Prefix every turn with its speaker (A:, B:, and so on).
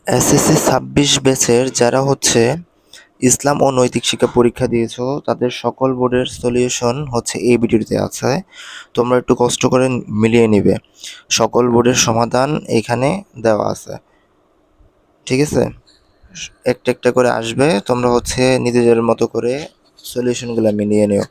A: SSC ২৬ ব্যাচের যারা হচ্ছে ইসলাম ও নৈতিক শিক্ষা পরীক্ষা দিয়েছো তাদের সকল বোর্ডের সলিউশন হচ্ছে এই ভিডিওতে আছে। তোমরা একটু কষ্ট করে মিলিয়ে নিবে। সকল বোর্ডের সমাধান এখানে দেওয়া আছে। ঠিক আছে? একটা একটা করে আসবে, তোমরা হচ্ছে নিজেদের মতো করে সলিউশনগুলো মিলিয়ে নিও।